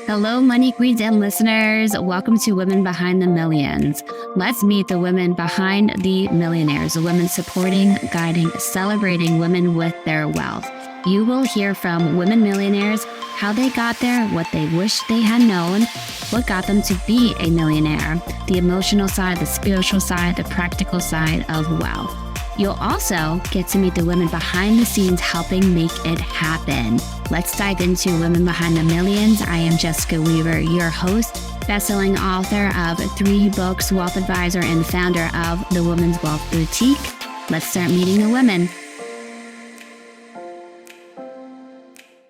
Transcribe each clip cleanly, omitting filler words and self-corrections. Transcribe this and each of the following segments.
Hello, money queens and listeners. Welcome to Women Behind the Millions. Let's meet the women behind the millionaires, the women supporting, guiding, celebrating women with their wealth. You will hear from women millionaires, how they got there, what they wish they had known, what got them to be a millionaire, the emotional side, the spiritual side, the practical side of wealth. You'll also get to meet the women behind the scenes helping make it happen. Let's dive into Women Behind the Millions. I am Jessica Weaver, your host, best-selling author of 3 books, wealth advisor, and founder of the Women's Wealth Boutique. Let's start meeting the women.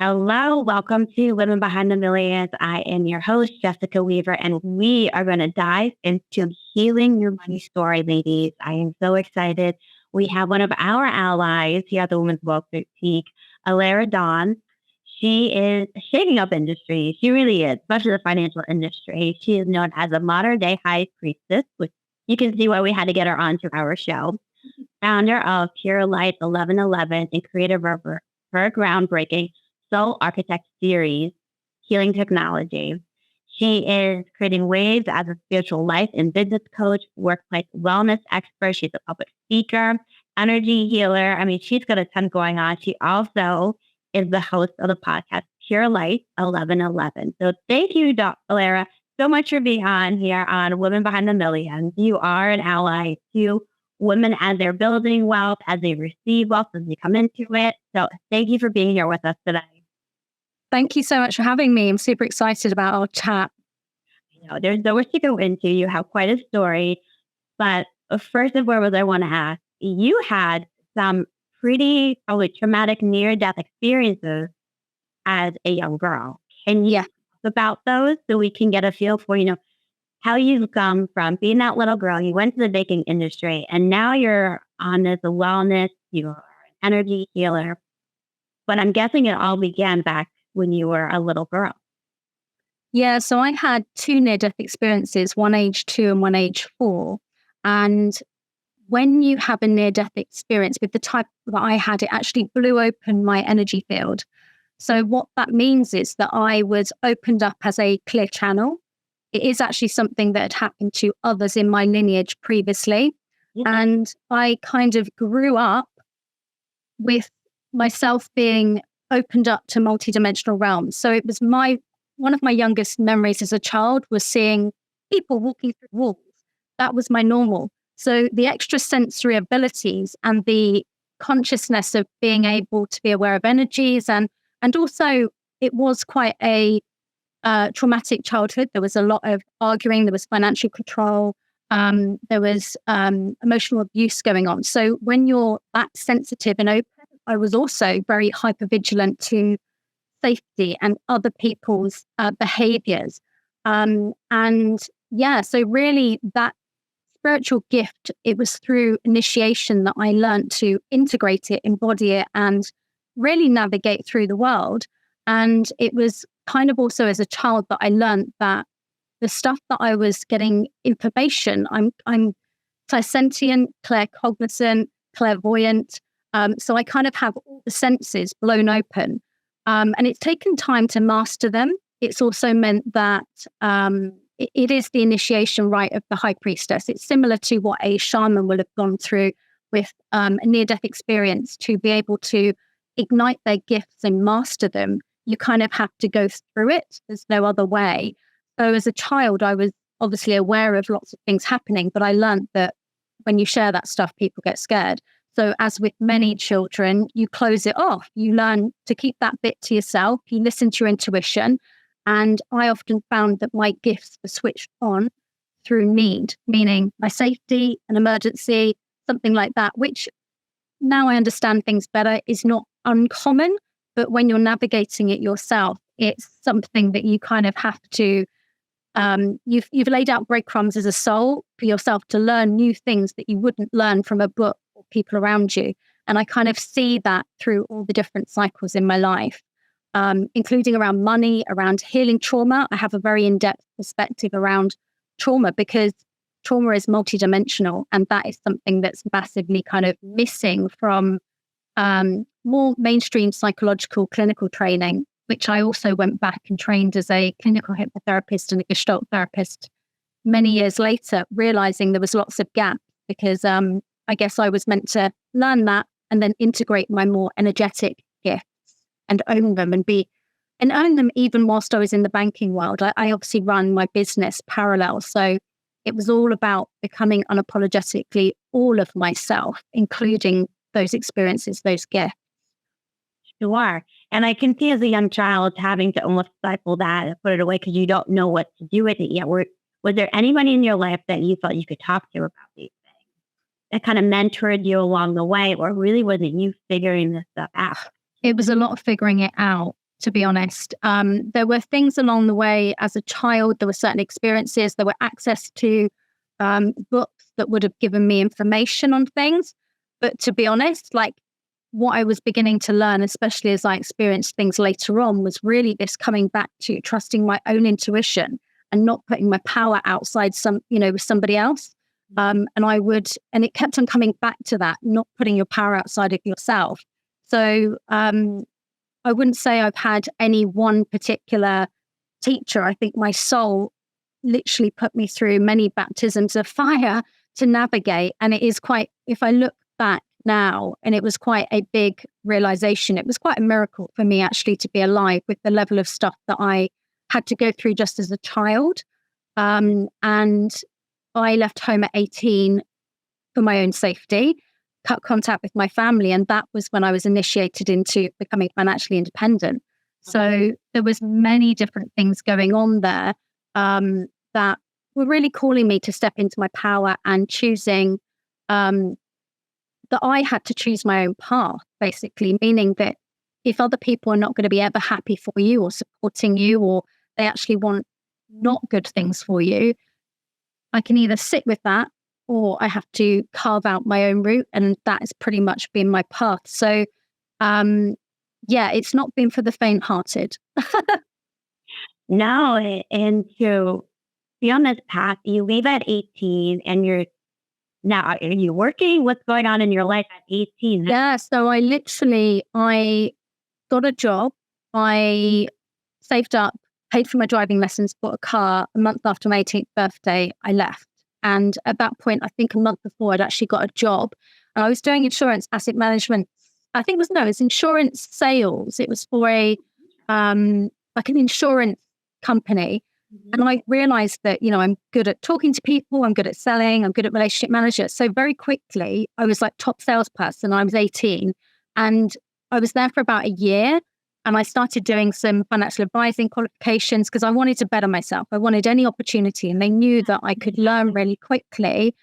Hello, welcome to Women Behind the Millions. I am your host, Jessica Weaver, and we are going to dive into healing your money story, ladies. I am so excited. We have one of our allies here at the Women's Wealth Boutique, Allera Dawn. She is shaking up industry. She really is, especially the financial industry. She is known as a modern-day high priestess, which you can see why we had to get her onto our show. Founder of Pure Light 1111 and creator of her groundbreaking Soul Architect series, Healing Technology. She is creating waves as a spiritual life and business coach, workplace wellness expert. She's a public speaker, energy healer. I mean, she's got a ton going on. She also is the host of the podcast, Pure Light 1111. So thank you, Allera, so much for being on here on Women Behind the Millions. You are an ally to women as they're building wealth, as they receive wealth, as they come into it. So thank you for being here with us today. Thank you so much for having me. I'm super excited about our chat. There's so much to go into. You have quite a story. But first and foremost, I want to ask, you had some pretty probably traumatic near-death experiences as a young girl. Can you talk about those so we can get a feel for, how you've come from being that little girl, you went to the baking industry, and now you're on this wellness, you're an energy healer. But I'm guessing it all began back when you were a little girl. Yeah, so I had 2 near-death experiences, one age 2 and one age 4. And when you have a near-death experience with the type that I had, it actually blew open my energy field. So what that means is that I was opened up as a clear channel. It is actually something that had happened to others in my lineage previously. Yeah. And I kind of grew up with myself being opened up to multidimensional realms. So it was one of my youngest memories as a child was seeing people walking through walls. That was my normal. So the extrasensory abilities and the consciousness of being able to be aware of energies and also it was quite a traumatic childhood. There was a lot of arguing, there was financial control, there was emotional abuse going on. So when you're that sensitive and open, I was also very hypervigilant to safety and other people's behaviors. So really that spiritual gift, it was through initiation that I learned to integrate it, embody it, and really navigate through the world. And it was kind of also as a child that I learned that the stuff that I was getting information, I'm clairsentient, claircognizant, clairvoyant. So I kind of have all the senses blown open. And it's taken time to master them. It's also meant that it is the initiation rite of the high priestess. It's similar to what a shaman will have gone through with a near-death experience. To be able to ignite their gifts and master them, you kind of have to go through it. There's no other way. So as a child, I was obviously aware of lots of things happening, but I learned that when you share that stuff, people get scared. So as with many children, you close it off. You learn to keep that bit to yourself. You listen to your intuition. And I often found that my gifts were switched on through need, meaning my safety, an emergency, something like that, which now I understand things better is not uncommon. But when you're navigating it yourself, it's something that you kind of have to, you've laid out breadcrumbs as a soul for yourself to learn new things that you wouldn't learn from a book or people around you. And I kind of see that through all the different cycles in my life, including around money, around healing trauma. I have a very in-depth perspective around trauma because trauma is multidimensional, and that is something that's massively kind of missing from more mainstream psychological clinical training. which I also went back and trained as a clinical hypnotherapist and a Gestalt therapist many years later, realizing there was lots of gaps because I guess I was meant to learn that and then integrate my more energetic gifts and own them and own them even whilst I was in the banking world. I obviously run my business parallel. So it was all about becoming unapologetically all of myself, including those experiences, those gifts. Sure. And I can see as a young child having to almost stifle that and put it away because you don't know what to do with it yet. Was there anybody in your life that you felt you could talk to about these things that kind of mentored you along the way, or really was it you figuring this stuff out? It was a lot of figuring it out, to be honest. There were things along the way as a child. There were certain experiences. There were access to books that would have given me information on things. But to be honest, like what I was beginning to learn, especially as I experienced things later on, was really this coming back to trusting my own intuition and not putting my power outside with somebody else. And it kept on coming back to that, not putting your power outside of yourself. So I wouldn't say I've had any one particular teacher. I think my soul literally put me through many baptisms of fire to navigate. And it is quite, if I look back now, and it was quite a big realization. It was quite a miracle for me actually to be alive with the level of stuff that I had to go through just as a child. And I left home at 18 for my own safety, cut contact with my family. And that was when I was initiated into becoming financially independent. So there was many different things going on there that were really calling me to step into my power and choosing that I had to choose my own path, basically, meaning that if other people are not going to be ever happy for you or supporting you, or they actually want not good things for you, I can either sit with that or I have to carve out my own route. And that has pretty much been my path. So, it's not been for the faint-hearted. No, and to be on this path, you leave at 18 and are you working? What's going on in your life at 18? Yeah, so I got a job. I saved up, paid for my driving lessons, bought a car. A month after my 18th birthday, I left. And at that point, I think a month before, I'd actually got a job. And I was doing insurance asset management. It's insurance sales. It was for an insurance company. And I realized that, I'm good at talking to people, I'm good at selling, I'm good at relationship manager. So very quickly, I was like top salesperson. I was 18 and I was there for about a year. And I started doing some financial advising qualifications because I wanted to better myself. I wanted any opportunity, and they knew that I could learn really quickly.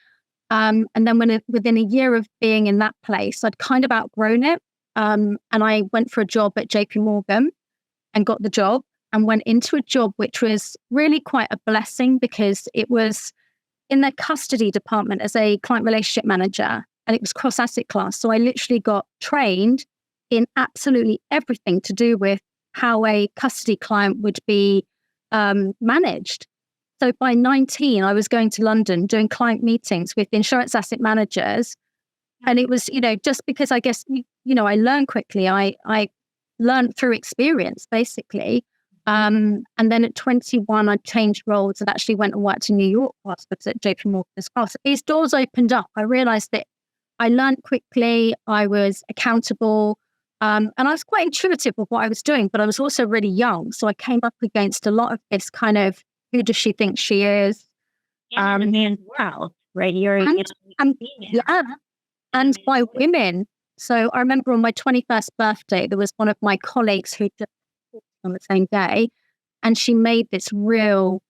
And then within a year of being in that place, I'd kind of outgrown it. And I went for a job at JP Morgan and got the job. And went into a job which was really quite a blessing because it was in their custody department as a client relationship manager, and it was cross asset class. So I literally got trained in absolutely everything to do with how a custody client would be managed. So by 19, I was going to London doing client meetings with insurance asset managers. And it was, just because I guess, I learned quickly. I learned through experience, basically. And then at 21, I changed roles and actually went and worked in New York whilst I was at JP Morgan as well. So these doors opened up. I realized that I learned quickly. I was accountable. And I was quite intuitive with what I was doing, but I was also really young. So I came up against a lot of this kind of, who does she think she is? In a man's world, right? And by women. So I remember on my 21st birthday, there was one of my colleagues who just on the same day, and she made this real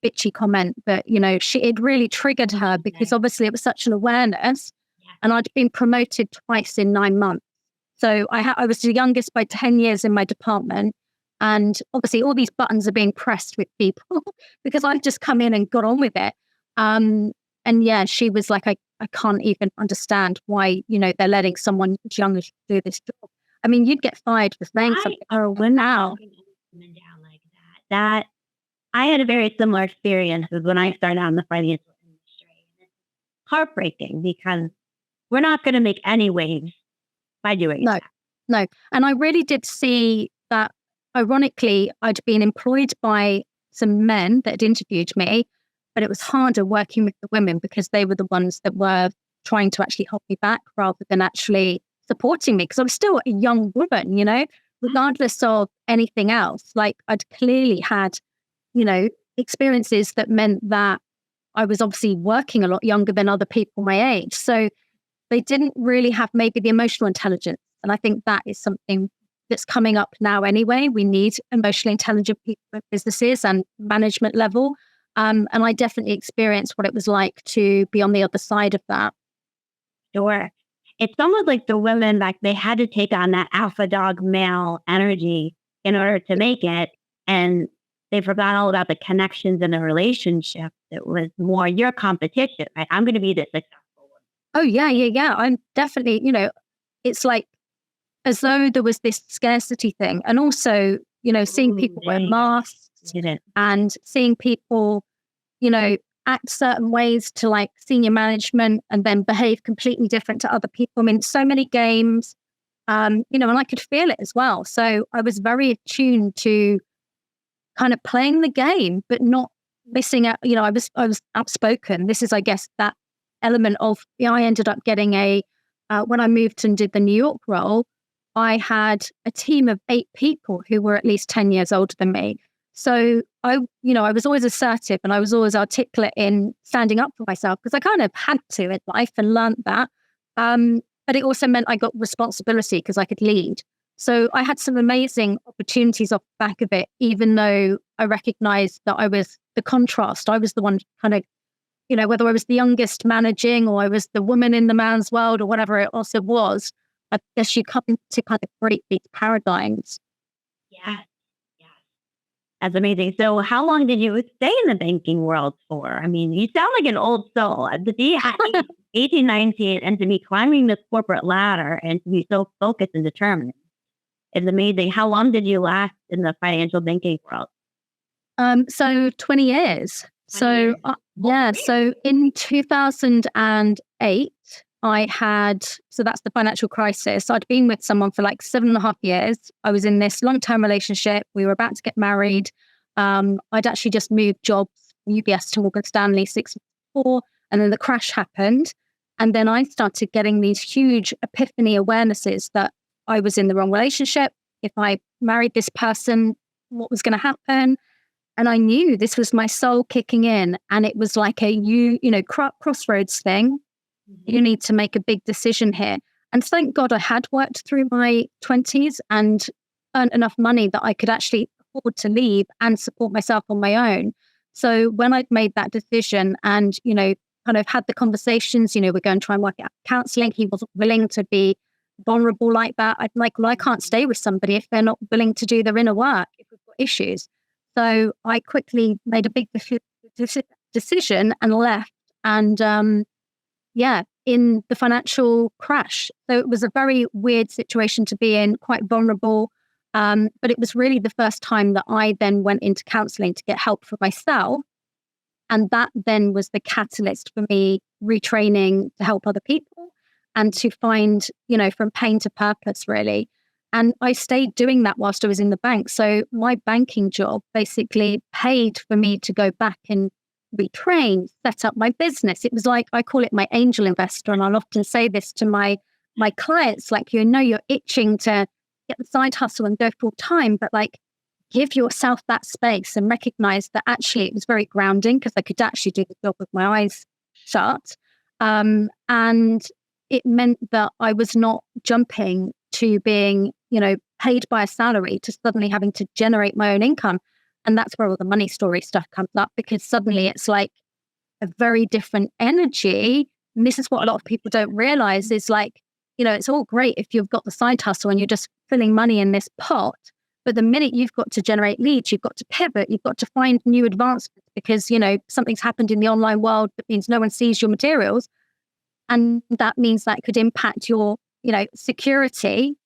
bitchy comment that it really triggered her because obviously it was such an awareness, and I'd been promoted twice in 9 months. So I was the youngest by 10 years in my department, and obviously all these buttons are being pressed with people because I've just come in and got on with it. She was like, I can't even understand why they're letting someone as young as you do this job. I mean, you'd get fired for saying something. Oh, wow. That I had a very similar experience when I started out in the financial industry. It's heartbreaking because we're not going to make any waves by doing that. No. And I really did see that ironically, I'd been employed by some men that had interviewed me, but it was harder working with the women because they were the ones that were trying to actually hold me back rather than actually supporting me, because I was still a young woman, regardless of anything else. Like, I'd clearly had, experiences that meant that I was obviously working a lot younger than other people my age. So they didn't really have maybe the emotional intelligence. And I think that is something that's coming up now anyway. We need emotionally intelligent people at businesses and management level. And I definitely experienced what it was like to be on the other side of that. Sure. It's almost like the women, like they had to take on that alpha dog male energy in order to make it. And they forgot all about the connections in the relationship. It was more your competition, right? I'm going to be the successful one. Oh, yeah. I'm definitely, it's like as though there was this scarcity thing. And also, seeing people wear masks and seeing people, act certain ways to like senior management and then behave completely different to other people. I mean, so many games, and I could feel it as well. So I was very attuned to kind of playing the game, but not missing out. I was outspoken. This is, I guess, that element of, I ended up getting when I moved and did the New York role, I had a team of 8 people who were at least 10 years older than me. So I was always assertive and I was always articulate in standing up for myself because I kind of had to in life and learned that. But it also meant I got responsibility because I could lead. So I had some amazing opportunities off the back of it, even though I recognized that I was the contrast. I was the one kind of, whether I was the youngest managing or I was the woman in the man's world or whatever it also was, I guess you come to kind of break these paradigms. Yeah. That's amazing. So how long did you stay in the banking world for? I mean, you sound like an old soul. To be 18, 19, and to be climbing the corporate ladder and to be so focused and determined. It's amazing. How long did you last in the financial banking world? So 20 years. So in 2008, so that's the financial crisis. I'd been with someone for like 7.5 years. I was in this long-term relationship. We were about to get married. I'd actually just moved jobs from UBS to Morgan Stanley 6 months before, and then the crash happened. And then I started getting these huge epiphany awarenesses that I was in the wrong relationship. If I married this person, what was going to happen? And I knew this was my soul kicking in. And it was like a crossroads thing. You need to make a big decision here. And thank God I had worked through my 20s and earned enough money that I could actually afford to leave and support myself on my own. So when I'd made that decision and, kind of had the conversations, we're going to try and work out counseling. He wasn't willing to be vulnerable like that. I'm like, well, I can't stay with somebody if they're not willing to do their inner work, if we've got issues. So I quickly made a big decision and left. And in the financial crash. So it was a very weird situation to be in, quite vulnerable. But it was really the first time that I then went into counseling to get help for myself. And that then was the catalyst for me retraining to help other people and to find, from pain to purpose, really. And I stayed doing that whilst I was in the bank. So my banking job basically paid for me to go back and retrain, set up my business. It was like, I call it my angel investor. And I'll often say this to my clients, like, you're itching to get the side hustle and go full time, but like, give yourself that space and recognize that actually it was very grounding because I could actually do the job with my eyes shut. And it meant that I was not jumping to being, paid by a salary to suddenly having to generate my own income. And that's where all the money story stuff comes up, because suddenly it's like a very different energy. And this is what a lot of people don't realize is like, it's all great if you've got the side hustle and you're just filling money in this pot. But the minute you've got to generate leads, you've got to pivot, you've got to find new advancements because, something's happened in the online world that means no one sees your materials. And that means that could impact your, security.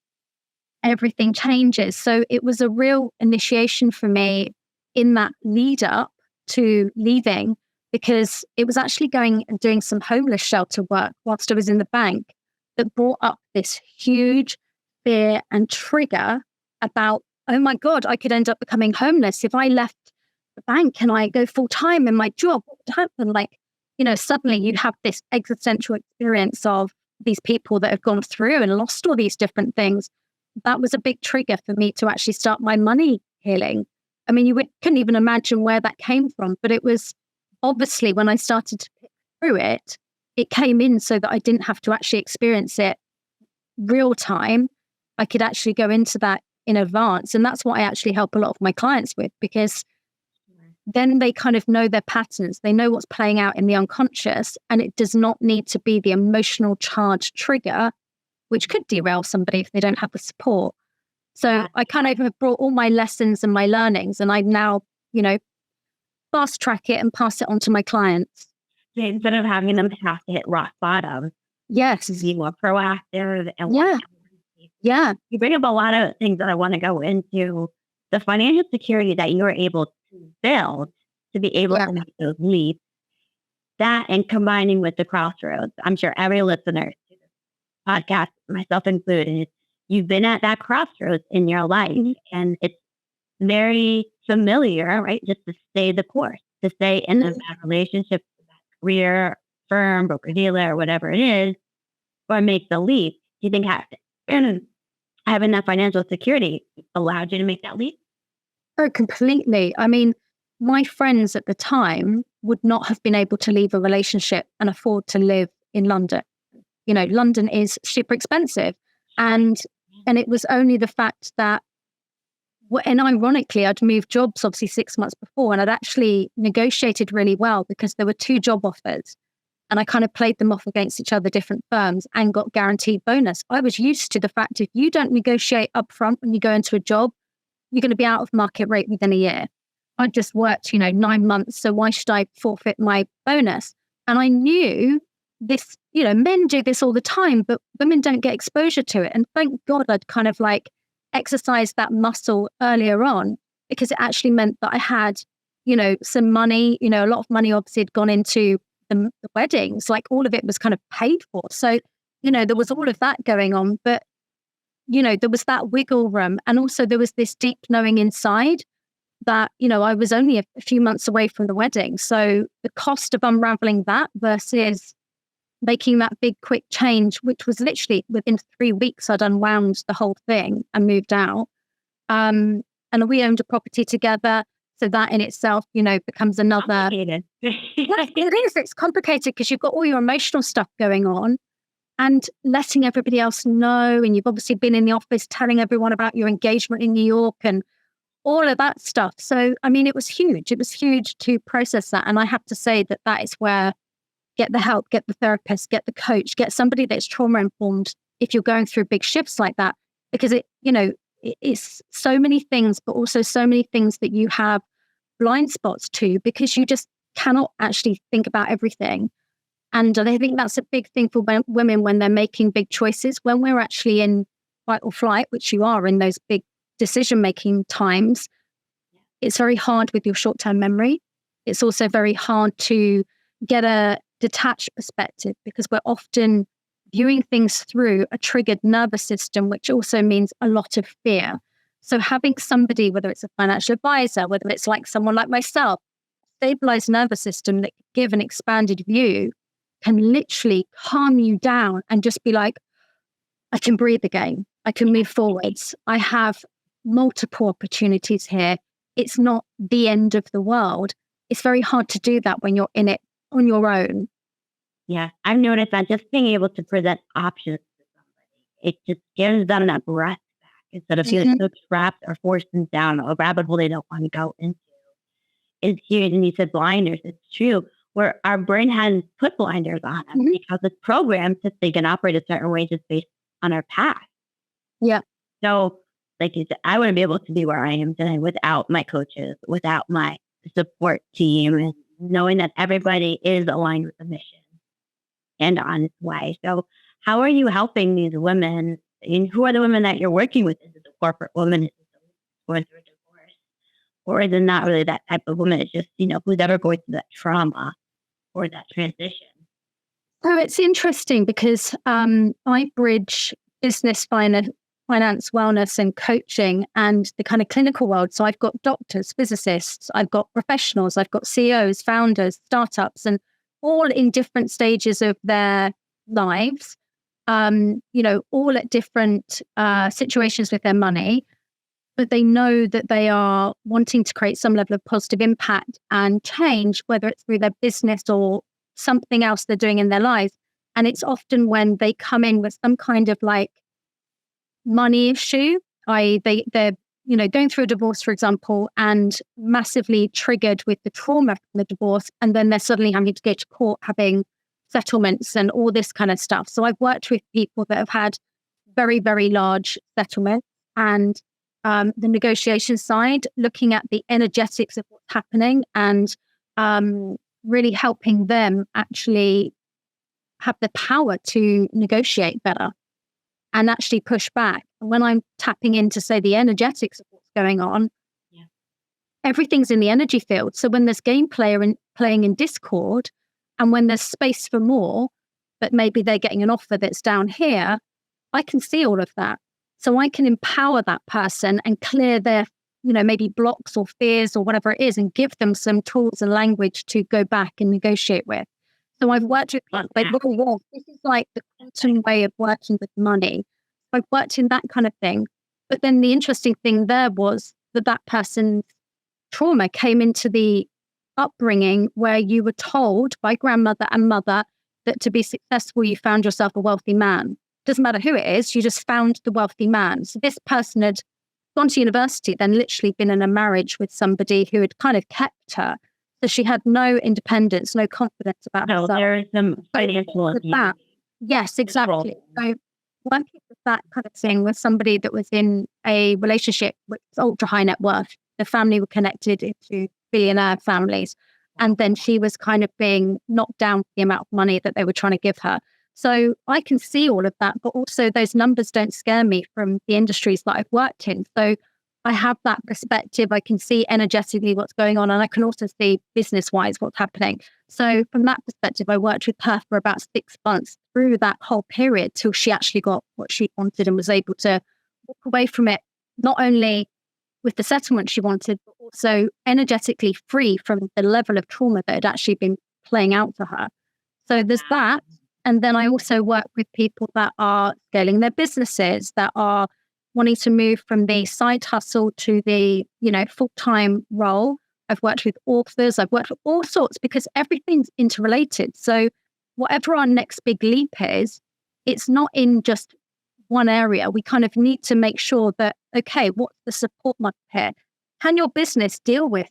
Everything changes. So it was a real initiation for me in that lead up to leaving, because it was actually going and doing some homeless shelter work whilst I was in the bank that brought up this huge fear and trigger about, oh my God, I could end up becoming homeless. If I left the bank and I go full time in my job, what would happen? Like, suddenly you have this existential experience of these people that have gone through and lost all these different things. That was a big trigger for me to actually start my money healing. I mean, couldn't even imagine where that came from, but it was obviously when I started to pick through it, it came in so that I didn't have to actually experience it real time. I could actually go into that in advance. And that's what I actually help a lot of my clients with, because then they kind of know their patterns. They know what's playing out in the unconscious, and it does not need to be the emotional charge trigger, which could derail somebody if they don't have the support. So I kind of have brought all my lessons and my learnings, and I now, fast track it and pass it on to my clients. So instead of having them have to hit rock bottom, yes, be more proactive. And you bring up a lot of things that I want to go into. The financial security that you're able to build to be able to make those leaps, that and combining with the crossroads. I'm sure every listener to this podcast, myself included, you've been at that crossroads in your life, and it's very familiar, right? Just to stay the course, to stay in that relationship, that career, firm, broker dealer, or whatever it is, or make the leap. Do you think having that financial security allowed you to make that leap? Oh, completely. I mean, my friends at the time would not have been able to leave a relationship and afford to live in London. London is super expensive. And it was only the fact that, and ironically, I'd moved jobs obviously 6 months before, and I'd actually negotiated really well because there were 2 job offers, and I kind of played them off against each other, different firms, and got guaranteed bonus. I was used to the fact if you don't negotiate upfront when you go into a job, you're going to be out of market rate within a year. I just worked, 9 months, so why should I forfeit my bonus? And I knew this, men do this all the time, but women don't get exposure to it. And thank God I'd kind of exercised that muscle earlier on, because it actually meant that I had, some money, a lot of money obviously had gone into the weddings, all of it was kind of paid for. So, there was all of that going on, but, there was that wiggle room. And also there was this deep knowing inside that, I was only a few months away from the wedding. So the cost of unraveling that versus making that big quick change, which was literally within 3 weeks, I'd unwound the whole thing and moved out. And we owned a property together. So that in itself, becomes another... Complicated. It is. It's complicated because you've got all your emotional stuff going on and letting everybody else know. And you've obviously been in the office telling everyone about your engagement in New York and all of that stuff. So, I mean, it was huge. It was huge to process that. And I have to say that is where get the help, get the therapist, get the coach, get somebody that's trauma informed if you're going through big shifts like that, because it's so many things, but also so many things that you have blind spots to because you just cannot actually think about everything. And I think that's a big thing for women when they're making big choices. When we're actually in fight or flight, which you are in those big decision-making times, it's very hard with your short-term memory. It's also very hard to get a detached perspective because we're often viewing things through a triggered nervous system, which also means a lot of fear. So having somebody, whether it's a financial advisor, whether it's someone like myself, stabilized nervous system that can give an expanded view can literally calm you down and just be like, I can breathe again. I can move forwards. I have multiple opportunities here. It's not the end of the world. It's very hard to do that when you're in it on your own. Yeah, I've noticed that just being able to present options to somebody, it just gives them that breath back instead of feeling so trapped or forced down a rabbit hole they don't want to go into. It's huge. And you said blinders. It's true. Where our brain has put blinders on us because it's programmed to think and operate a certain way just based on our past. Yeah. So, like you said, I wouldn't be able to be where I am today without my coaches, without my support team, and knowing that everybody is aligned with the mission and on its way. So how are you helping these women? And who are the women that you're working with? Is it the corporate woman? Is it going through a divorce? Or is it not really that type of woman? It's just, who's ever going through that trauma or that transition? So it's interesting because I bridge business finance, wellness, and coaching and the kind of clinical world. So I've got doctors, physicists, I've got professionals, I've got CEOs, founders, startups, and all in different stages of their lives, all at different situations with their money. But they know that they are wanting to create some level of positive impact and change, whether it's through their business or something else they're doing in their lives. And it's often when they come in with some kind of like money issue, they're going through a divorce, for example, and massively triggered with the trauma from the divorce, and then they're suddenly having to go to court, having settlements and all this kind of stuff. So I've worked with people that have had very, very large settlements, and the negotiation side, looking at the energetics of what's happening and really helping them actually have the power to negotiate better and actually push back. And when I'm tapping into, say, the energetics of what's going on, everything's in the energy field. So when there's gameplay playing in Discord, and when there's space for more, but maybe they're getting an offer that's down here, I can see all of that. So I can empower that person and clear their, maybe blocks or fears or whatever it is, and give them some tools and language to go back and negotiate with. So I've worked with people, they look, oh, this is like the quantum way of working with money. I've worked in that kind of thing. But then the interesting thing there was that person's trauma came into the upbringing where you were told by grandmother and mother that to be successful, you found yourself a wealthy man. Doesn't matter who it is, you just found the wealthy man. So this person had gone to university, then literally been in a marriage with somebody who had kind of kept her. So she had no independence, no confidence about herself. There is some financial that. Yes, exactly. So working with that kind of thing with somebody that was in a relationship with ultra high net worth, the family were connected into billionaire families. And then she was kind of being knocked down for the amount of money that they were trying to give her. So I can see all of that, but also those numbers don't scare me from the industries that I've worked in. So I have that perspective. I can see energetically what's going on, and I can also see business-wise what's happening. So from that perspective, I worked with her for about 6 months through that whole period till she actually got what she wanted and was able to walk away from it, not only with the settlement she wanted, but also energetically free from the level of trauma that had actually been playing out for her. So there's that. And then I also work with people that are scaling their businesses, that are wanting to move from the side hustle to the, full-time role. I've worked with authors, I've worked with all sorts, because everything's interrelated. So whatever our next big leap is, it's not in just one area. We kind of need to make sure that, okay, what's the support model here? Can your business deal with,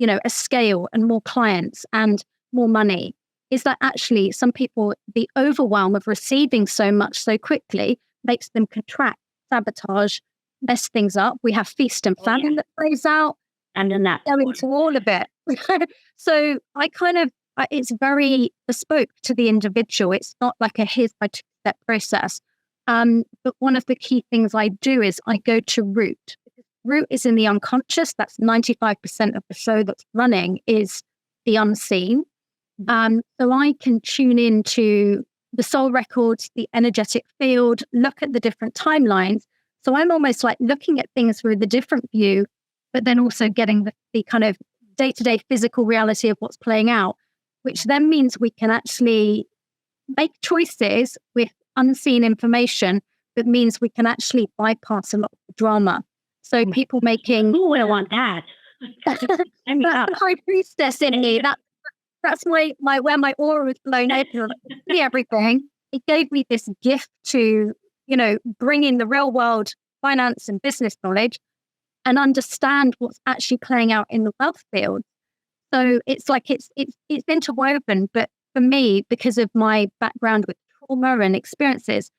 a scale and more clients and more money? Is that actually some people, the overwhelm of receiving so much so quickly makes them contract, sabotage, mess things up. We have feast and famine that plays out. And then that go into all of it. So it's very bespoke to the individual. It's not like a here's my two-step process. But one of the key things I do is I go to root. Root is in the unconscious. That's 95% of the show that's running is the unseen. So I can tune into the soul records, the energetic field, look at the different timelines. So I'm almost like looking at things through the different view, but then also getting the kind of day-to-day physical reality of what's playing out, which then means we can actually make choices with unseen information, that means we can actually bypass a lot of the drama. So people making... Who would want that? That's the high priestess in me. That's where my aura was blown open. Everything. It gave me this gift to, bring in the real world finance and business knowledge and understand what's actually playing out in the wealth field. So it's like it's interwoven. But for me, because of my background with trauma and experiences,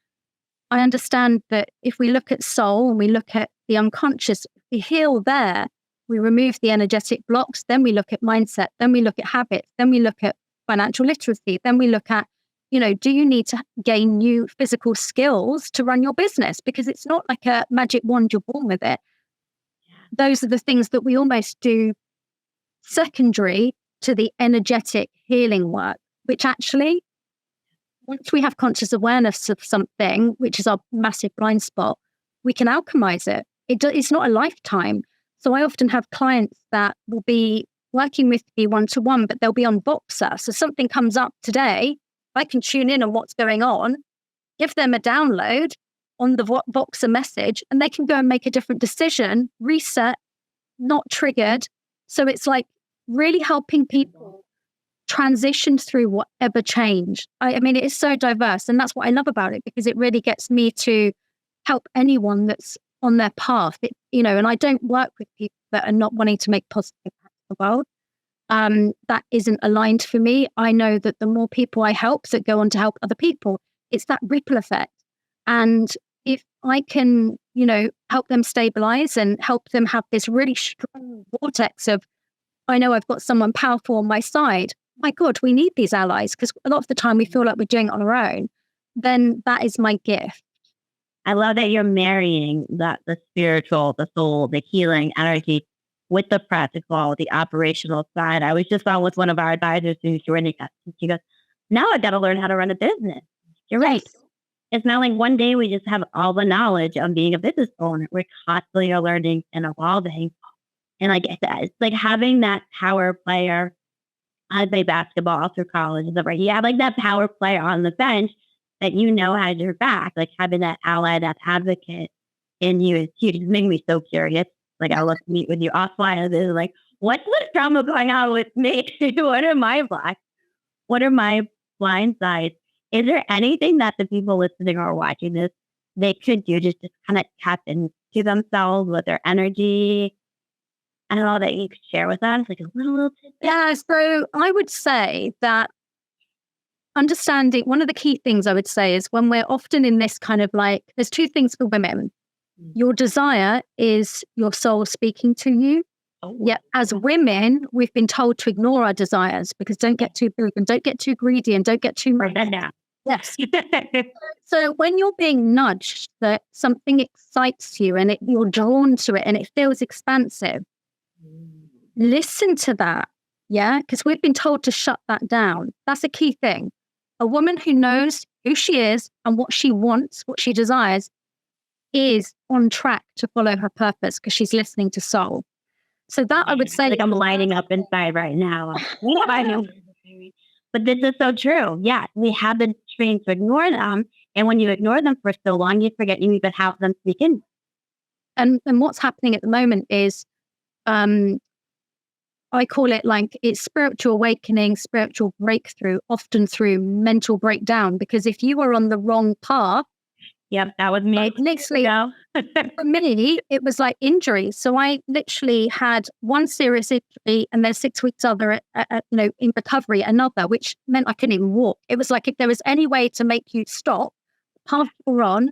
I understand that if we look at soul and we look at the unconscious, if we heal there, we remove the energetic blocks, then we look at mindset, then we look at habits, then we look at financial literacy, then we look at, do you need to gain new physical skills to run your business? Because it's not like a magic wand, you're born with it. Those are the things that we almost do secondary to the energetic healing work, which actually, once we have conscious awareness of something, which is our massive blind spot, we can alchemize it. It's not a lifetime. So I often have clients that will be working with me one-to-one, but they'll be on Voxer. So something comes up today, I can tune in on what's going on, give them a download on the Voxer message, and they can go and make a different decision, reset, not triggered. So it's like really helping people transition through whatever change. I mean, it is so diverse, and that's what I love about it, because it really gets me to help anyone that's on their path. And I don't work with people that are not wanting to make positive impact in the world. That isn't aligned for me. I know that the more people I help that go on to help other people, it's that ripple effect. And if I can, help them stabilize and help them have this really strong vortex of, I know I've got someone powerful on my side. My God, we need these allies, because a lot of the time we feel like we're doing it on our own. Then that is my gift. I love that you're marrying the spiritual, the soul, the healing energy with the practical, the operational side. I was just on with one of our advisors who's joining us. And she goes, now I've got to learn how to run a business. You're right. It's not like one day we just have all the knowledge of being a business owner. We're constantly learning and evolving. And like I said, it's like having that power player. I play basketball all through college and stuff, right? You have like that power player on the bench that has your back, like having that ally, that advocate in you is huge. It's making me so curious. Like I love to meet with you offline. And it's like, what's the drama going on with me? What are my blocks? What are my blind sides? Is there anything that the people listening or watching this, they could do just kind of tap into themselves with their energy? I don't know, that you could share with us, like a little tidbit. Yeah, so I would say that understanding, one of the key things I would say is when we're often in this kind of like, there's two things for women. Your desire is your soul speaking to you. Yet as women, we've been told to ignore our desires, because don't get too big and don't get too greedy and don't get too much. Yes. So when you're being nudged that something excites you and you're drawn to it and it feels expansive, listen to that. Yeah, because we've been told to shut that down. That's a key thing. A woman who knows who she is and what she wants, what she desires, is on track to follow her purpose because she's listening to soul. So that I would say, like I'm lighting up inside right now. But this is so true. Yeah, we have been trained to ignore them, and when you ignore them for so long, you forget you even have them speak in. And what's happening at the moment is, I call it like it's spiritual awakening, spiritual breakthrough, often through mental breakdown. Because if you are on the wrong path, yep, that was me. Literally, for me, it was like injury. So I literally had one serious injury, and then 6 weeks other, in recovery, another, which meant I couldn't even walk. It was like if there was any way to make you stop, path or on,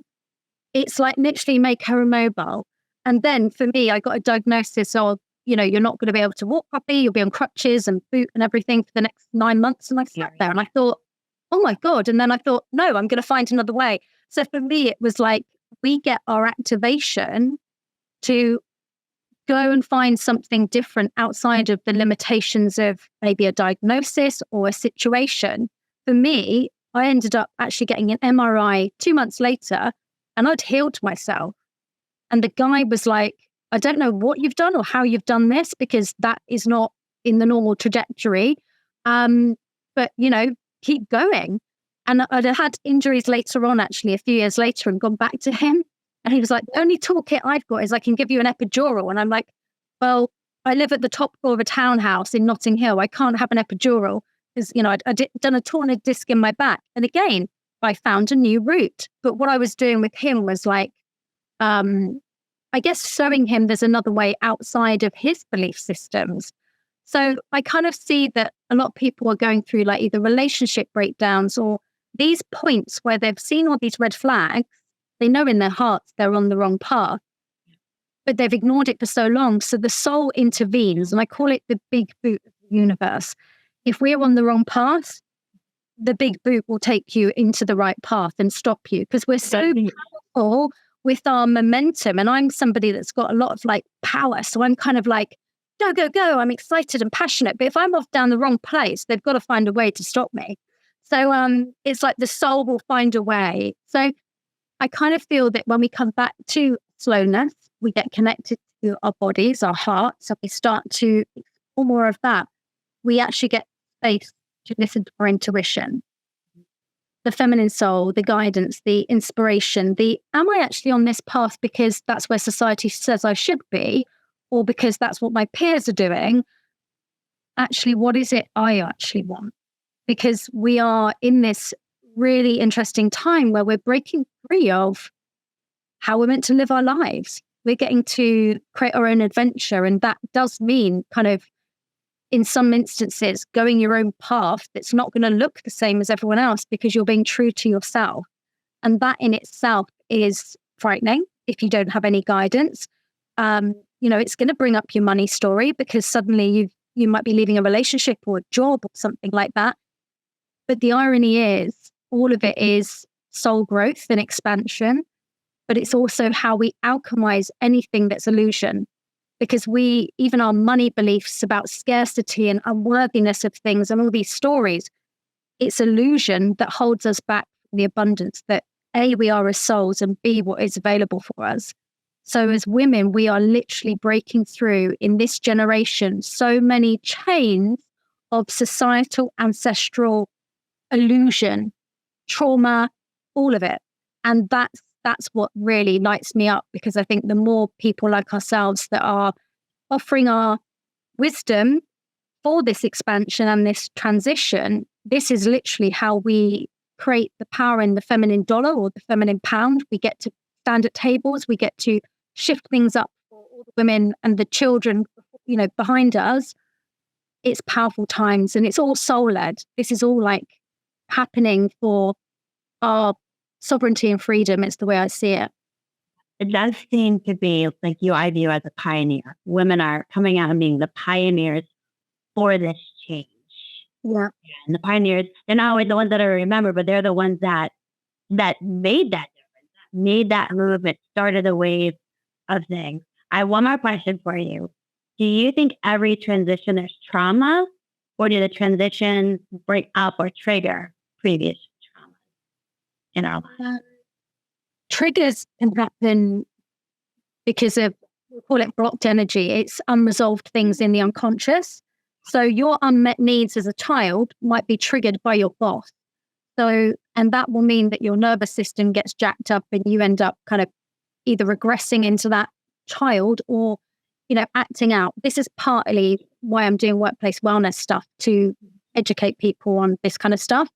it's like literally make her immobile. And then for me, I got a diagnosis of, you're not going to be able to walk properly. You'll be on crutches and boot and everything for the next 9 months. And I sat there and I thought, oh my God. And then I thought, no, I'm going to find another way. So for me, it was like we get our activation to go and find something different outside of the limitations of maybe a diagnosis or a situation. For me, I ended up actually getting an MRI 2 months later, and I'd healed myself. And the guy was like, I don't know what you've done or how you've done this, because that is not in the normal trajectory. But, keep going. And I'd had injuries later on, actually, a few years later, and gone back to him. And he was like, the only toolkit I've got is I can give you an epidural. And I'm like, well, I live at the top floor of a townhouse in Notting Hill. I can't have an epidural because, I'd done a torn disc in my back. And again, I found a new route. But what I was doing with him was like, I guess showing him there's another way outside of his belief systems. So I kind of see that a lot of people are going through like either relationship breakdowns or these points where they've seen all these red flags. They know in their hearts they're on the wrong path, but they've ignored it for so long. So the soul intervenes, and I call it the big boot of the universe. If we're on the wrong path, the big boot will take you into the right path and stop you, because we're so powerful with our momentum. And I'm somebody that's got a lot of like power. So I'm kind of like, go, go, go. I'm excited and passionate. But if I'm off down the wrong place, they've got to find a way to stop me. So it's like the soul will find a way. So I kind of feel that when we come back to slowness, we get connected to our bodies, our hearts, and we start to explore more of that. We actually get space to listen to our intuition, the feminine soul, the guidance, the inspiration, am I actually on this path because that's where society says I should be, or because that's what my peers are doing? Actually, what is it I actually want? Because we are in this really interesting time where we're breaking free of how we're meant to live our lives. We're getting to create our own adventure. And that does mean kind of, in some instances, going your own path that's not going to look the same as everyone else because you're being true to yourself. And that in itself is frightening if you don't have any guidance. It's going to bring up your money story because suddenly you might be leaving a relationship or a job or something like that. But the irony is, all of it is soul growth and expansion, but it's also how we alchemize anything that's illusion. Because even our money beliefs about scarcity and unworthiness of things and all these stories, it's illusion that holds us back from the abundance that A, we are as souls, and B, what is available for us. So as women, we are literally breaking through in this generation so many chains of societal, ancestral illusion, trauma, all of it. And that's what really lights me up, because I think the more people like ourselves that are offering our wisdom for this expansion and this transition, this is literally how we create the power in the feminine dollar or the feminine pound. We get to stand at tables, we get to shift things up for all the women and the children, behind us. It's powerful times, and it's all soul-led. This is all like happening for our sovereignty and freedom. It's the way I see it. It does seem to be like I view as a pioneer. Women are coming out and being the pioneers for this change. Yeah. And the pioneers, they're not always the ones that I remember, but they're the ones that made that difference, made that movement, started a wave of things. I have one more question for you. Do you think every transition there's trauma, or do the transitions break up or trigger previous trauma in our lives? Triggers can happen because of, we call it blocked energy. It's unresolved things in the unconscious. So your unmet needs as a child might be triggered by your boss. And that will mean that your nervous system gets jacked up and you end up kind of either regressing into that child or, acting out. This is partly why I'm doing workplace wellness stuff, to educate people on this kind of stuff.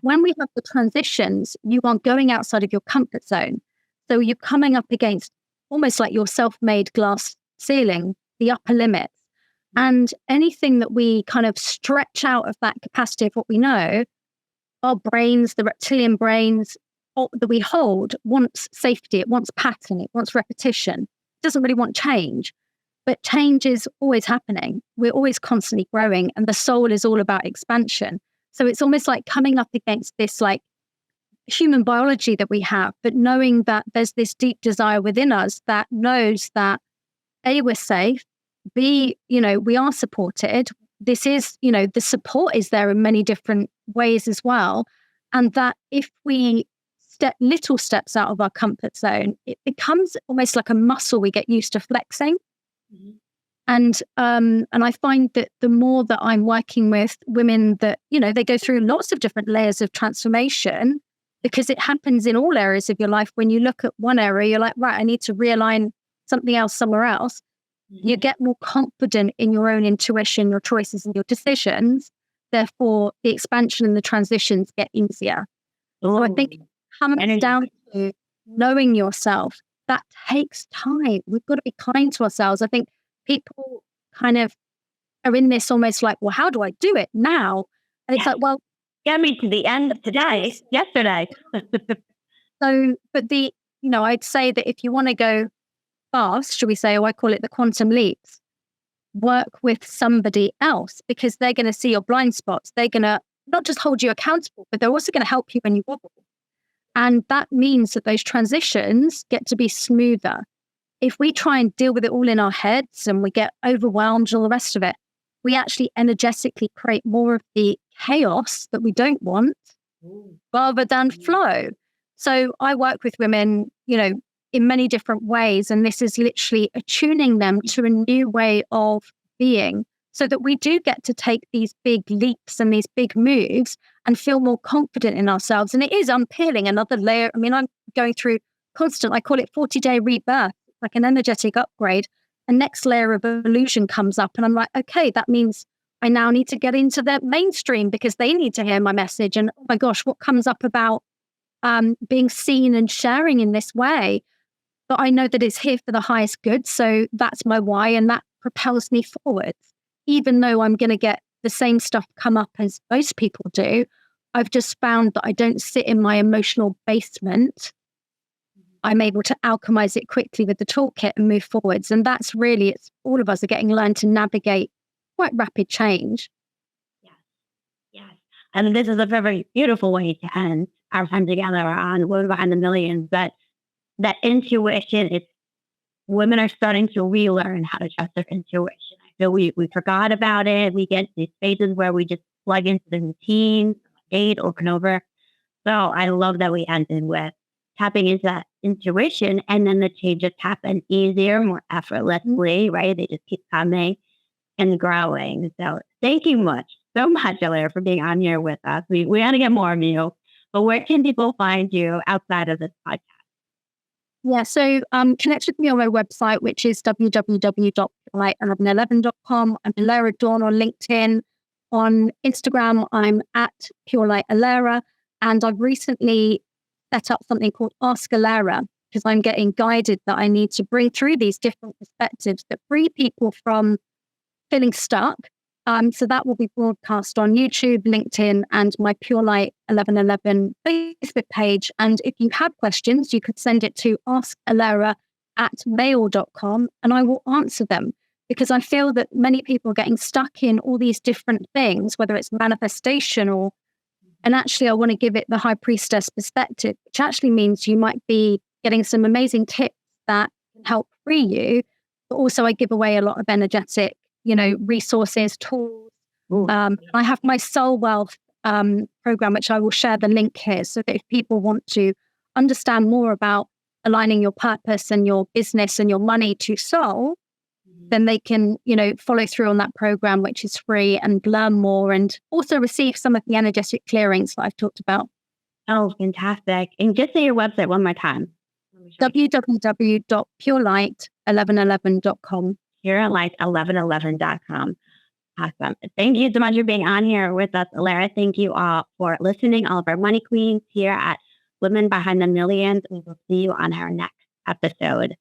When we have the transitions, you are going outside of your comfort zone. So you're coming up against almost like your self-made glass ceiling, the upper limits. And anything that we kind of stretch out of that capacity of what we know, our brains, the reptilian brains that we hold, wants safety, it wants pattern, it wants repetition. It doesn't really want change. But change is always happening. We're always constantly growing, and the soul is all about expansion. So it's almost like coming up against this like human biology that we have, but knowing that there's this deep desire within us that knows that A, we're safe, B, we are supported. This is, the support is there in many different ways as well. And that if we step little steps out of our comfort zone, it becomes almost like a muscle we get used to flexing. Mm-hmm. And I find that the more that I'm working with women that, they go through lots of different layers of transformation, because it happens in all areas of your life. When you look at one area, you're like, right, I need to realign something else somewhere else. Mm-hmm. You get more confident in your own intuition, your choices and your decisions. Therefore, the expansion and the transitions get easier. Ooh. So I think it comes down to knowing yourself. That takes time. We've got to be kind to ourselves. I think people kind of are in this almost like, well, how do I do it now? And it's like, well, get me to the end of yesterday. So, but I'd say that if you want to go fast, should we say, I call it the quantum leaps, work with somebody else, because they're going to see your blind spots. They're going to not just hold you accountable, but they're also going to help you when you wobble. And that means that those transitions get to be smoother. If we try and deal with it all in our heads and we get overwhelmed and all the rest of it, we actually energetically create more of the chaos that we don't want rather than flow. So I work with women, in many different ways. And this is literally attuning them to a new way of being so that we do get to take these big leaps and these big moves and feel more confident in ourselves. And it is unpeeling another layer. I mean, I'm going through I call it 40-day rebirth, like an energetic upgrade. A next layer of illusion comes up and I'm like, okay, that means I now need to get into the mainstream because they need to hear my message. And oh my gosh, what comes up about being seen and sharing in this way? But I know that it's here for the highest good. So that's my why. And that propels me forward. Even though I'm going to get the same stuff come up as most people do, I've just found that I don't sit in my emotional basement. I'm able to alchemize it quickly with the toolkit and move forwards. And that's really, it's all of us are getting learned to navigate quite rapid change. Yes. Yes. And this is a very beautiful way to end our time together on Women Behind the Millions. But that intuition, women are starting to relearn how to trust their intuition. I feel we forgot about it. We get these spaces where we just plug into the routine, over and over. So I love that we ended with tapping into that intuition, and then the changes happen easier, more effortlessly, right? They just keep coming and growing. So thank you so much, Allera, for being on here with us. We want to get more of you, but where can people find you outside of this podcast? Yeah, so connect with me on my website, which is www.purelight1111.com. I'm Allera Dawn on LinkedIn. On Instagram, I'm at purelight_Allera. And I've recently set up something called Ask Allera, because I'm getting guided that I need to bring through these different perspectives that free people from feeling stuck. So that will be broadcast on YouTube, LinkedIn, and my Pure Light 1111 Facebook page. And if you have questions, you could send it to askallera@mail.com and I will answer them, because I feel that many people are getting stuck in all these different things, whether it's manifestation and actually I want to give it the high priestess perspective, which actually means you might be getting some amazing tips that can help free you. But also I give away a lot of energetic resources, tools. I have my Soul Wealth program, which I will share the link here, so that if people want to understand more about aligning your purpose and your business and your money to soul, then they can, follow through on that program, which is free, and learn more and also receive some of the energetic clearings that I've talked about. Oh, fantastic. And just say your website one more time. www.purelight1111.com. purelight1111.com. Awesome. Thank you so much for being on here with us, Allera. Thank you all for listening, all of our money queens here at Women Behind the Millions. We will see you on our next episode.